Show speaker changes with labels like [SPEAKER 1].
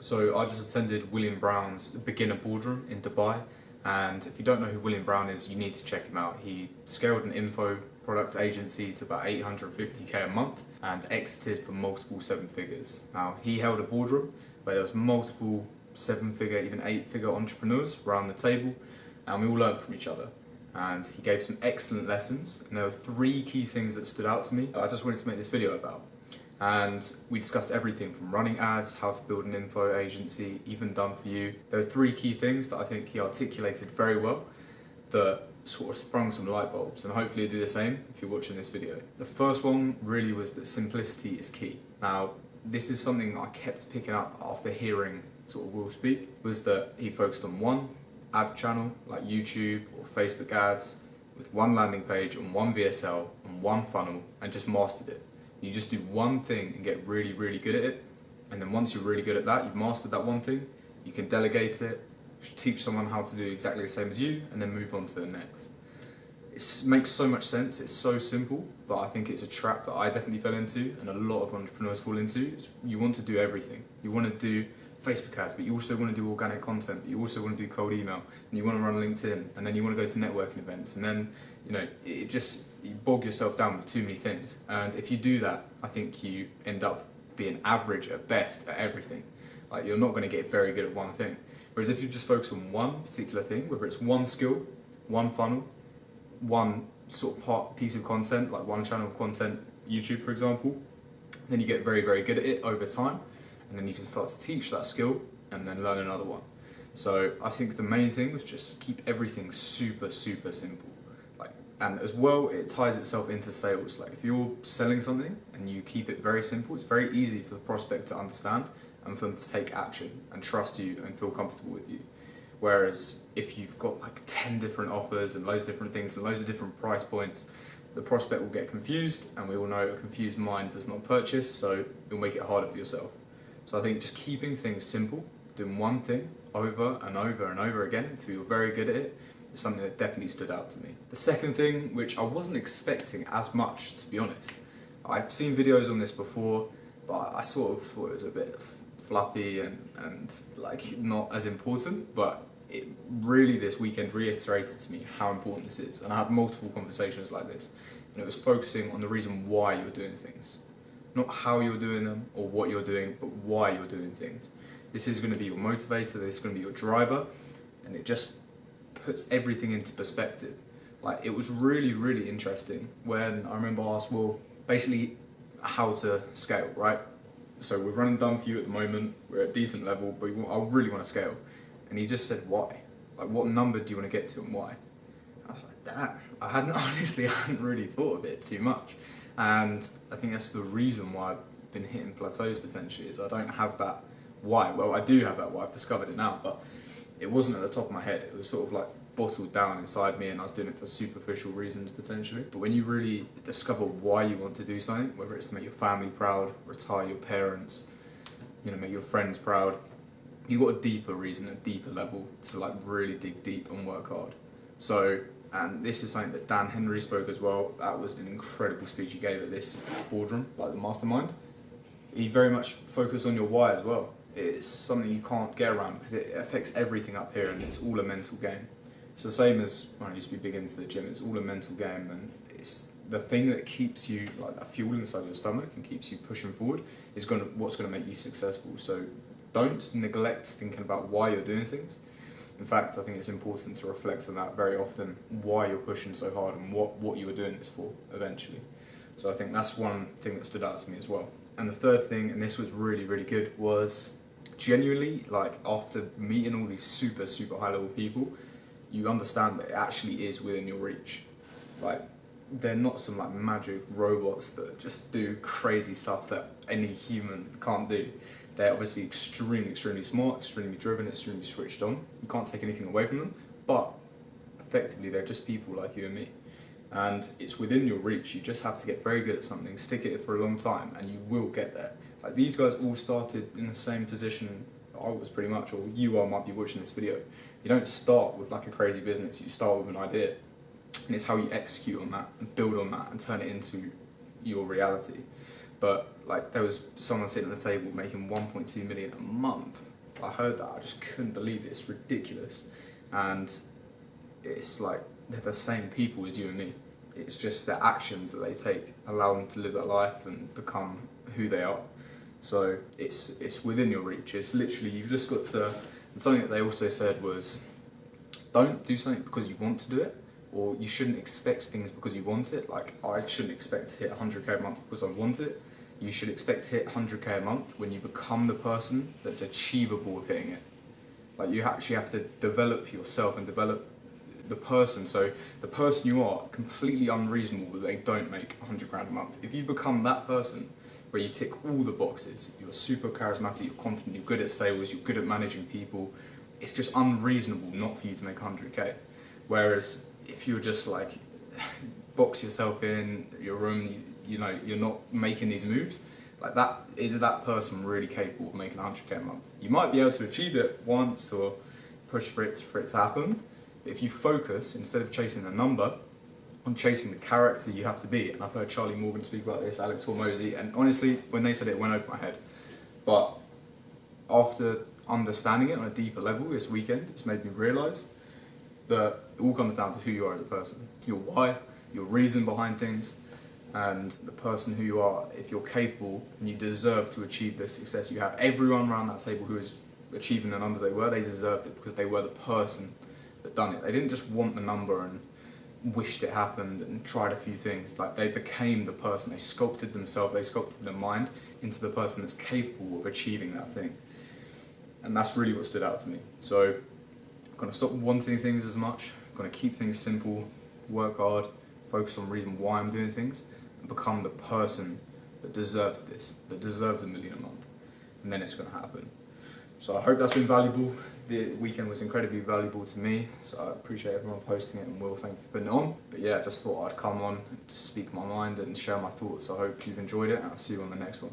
[SPEAKER 1] So I just attended William Brown's beginner boardroom in Dubai, and if you don't know who William Brown is, you need to check him out. He scaled an info products agency to about 850k a month and exited for multiple seven figures. Now, he held a boardroom where there was multiple seven-figure, even eight-figure entrepreneurs around the table, and we all learned from each other. And he gave some excellent lessons, and there were three key things that stood out to me I just wanted to make this video about. And we discussed everything from running ads, how to build an info agency, even done for you. There are three key things that I think he articulated very well that sort of sprung some light bulbs, and hopefully you'll do the same if you're watching this video. The first one really was that simplicity is key. Now, this is something I kept picking up after hearing sort of Will speak, was that he focused on one ad channel like YouTube or Facebook ads with one landing page on one VSL and one funnel and just mastered it. You just do one thing and get really, really good at it. And then once you're really good at that, you've mastered that one thing, you can delegate it, teach someone how to do exactly the same as you, and then move on to the next. It makes so much sense, it's so simple, but I think it's a trap that I definitely fell into and a lot of entrepreneurs fall into. You want to do everything. You want to do Facebook ads, but you also want to do organic content, but you also want to do cold email, and you want to run LinkedIn, and then you want to go to networking events, and then you bog yourself down with too many things. And if you do that, I think you end up being average at best at everything. Like, you're not going to get very good at one thing. Whereas if you just focus on one particular thing, whether it's one skill, one funnel, one sort of piece of content, like one channel of content, YouTube for example, then you get very, very good at it over time. And then you can start to teach that skill and then learn another one. So I think the main thing was just keep everything super, super simple. And as well, it ties itself into sales. Like, if you're selling something and you keep it very simple, it's very easy for the prospect to understand and for them to take action and trust you and feel comfortable with you. Whereas if you've got like 10 different offers and loads of different things and loads of different price points, the prospect will get confused, and we all know a confused mind does not purchase, so it'll make it harder for yourself. So I think just keeping things simple, doing one thing over and over and over again until you're very good at it, is something that definitely stood out to me. The second thing, which I wasn't expecting as much, to be honest. I've seen videos on this before, but I sort of thought it was a bit fluffy and like not as important, but it really this weekend reiterated to me how important this is. And I had multiple conversations like this, and it was focusing on the reason why you're doing things. Not how you're doing them or what you're doing, but why you're doing things. This is going to be your motivator, this is going to be your driver, and it just puts everything into perspective. Like, it was really, really interesting when I remember I asked Will basically how to scale, right? So we're running done for you at the moment, we're at a decent level, but I really want to scale. And he just said, why? Like, what number do you want to get to and why? I was like, damn, I hadn't really thought of it too much. And I think that's the reason why I've been hitting plateaus potentially, is I don't have that why. Well, I do have that why, I've discovered it now, but it wasn't at the top of my head. It was sort of like bottled down inside me, and I was doing it for superficial reasons potentially. But when you really discover why you want to do something, whether it's to make your family proud, retire your parents, make your friends proud, you've got a deeper reason, a deeper level to like really dig deep and work hard. So, and this is something that Dan Henry spoke as well. That was an incredible speech he gave at this boardroom, like the Mastermind. He very much focused on your why as well. It's something you can't get around because it affects everything up here, and it's all a mental game. It's the same as when I used to be big into the gym. It's all a mental game, and it's the thing that keeps you, like that fuel inside your stomach and keeps you pushing forward, is what's going to make you successful. So don't neglect thinking about why you're doing things. In fact, I think it's important to reflect on that very often, why you're pushing so hard and what you were doing this for eventually. So I think that's one thing that stood out to me as well. And the third thing, and this was really, really good, was genuinely, like, after meeting all these super, super high level people, you understand that it actually is within your reach. Like, they're not some like magic robots that just do crazy stuff that any human can't do. They're obviously extremely, extremely smart, extremely driven, extremely switched on. You can't take anything away from them, but effectively they're just people like you and me. And it's within your reach. You just have to get very good at something, stick at it for a long time, and you will get there. Like, these guys all started in the same position I was pretty much, or you might be watching this video. You don't start with like a crazy business, you start with an idea. And it's how you execute on that and build on that and turn it into your reality. But like, there was someone sitting at the table making 1.2 million a month, I heard that, I just couldn't believe it. It's ridiculous. And it's like they're the same people as you and me. It's just the actions that they take allow them to live that life and become who they are. So it's within your reach. It's literally, you've just got to, and something that they also said was, don't do something because you want to do it, or you shouldn't expect things because you want it. Like, I shouldn't expect to hit 100k a month because I want it. You should expect to hit 100k a month when you become the person that's achievable of hitting it. Like, you actually have to develop yourself and develop the person. So the person you are, completely unreasonable that they don't make 100 grand a month. If you become that person where you tick all the boxes, you're super charismatic, you're confident, you're good at sales, you're good at managing people, it's just unreasonable not for you to make 100k. Whereas if you're just like, box yourself in your room, you know, you're not making these moves, like that, is that person really capable of making 100k a month? You might be able to achieve it once or push for it to happen, but if you focus, instead of chasing the number, on chasing the character you have to be. And I've heard Charlie Morgan speak about this, Alex Hormozy, and honestly, when they said it, it went over my head. But after understanding it on a deeper level this weekend, it's made me realise that it all comes down to who you are as a person. Your why, your reason behind things, and the person who you are. If you're capable and you deserve to achieve the success you have, everyone around that table who is achieving the numbers they deserved it because they were the person that done it. They didn't just want the number and wished it happened and tried a few things. Like, they became the person. They sculpted themselves, they sculpted their mind into the person that's capable of achieving that thing. And that's really what stood out to me. So I'm going to stop wanting things as much. I'm going to keep things simple, work hard, focus on the reason why I'm doing things, and become the person that deserves this, that deserves $1 million a month. And then it's going to happen. So I hope that's been valuable. The weekend was incredibly valuable to me, so I appreciate everyone for hosting it, and Will, thank you for putting it on. But yeah, I just thought I'd come on to speak my mind and share my thoughts. I hope you've enjoyed it, and I'll see you on the next one.